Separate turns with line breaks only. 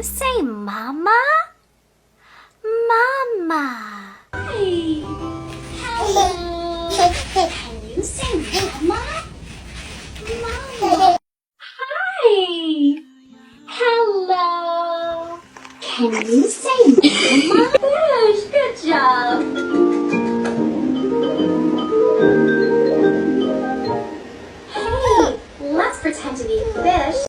you say mama? Mama.
Hi. Hello. Can you say mama? Mama. Hi. Hello. Can you say mama? Fish, good job. Hey, let's pretend to be fish.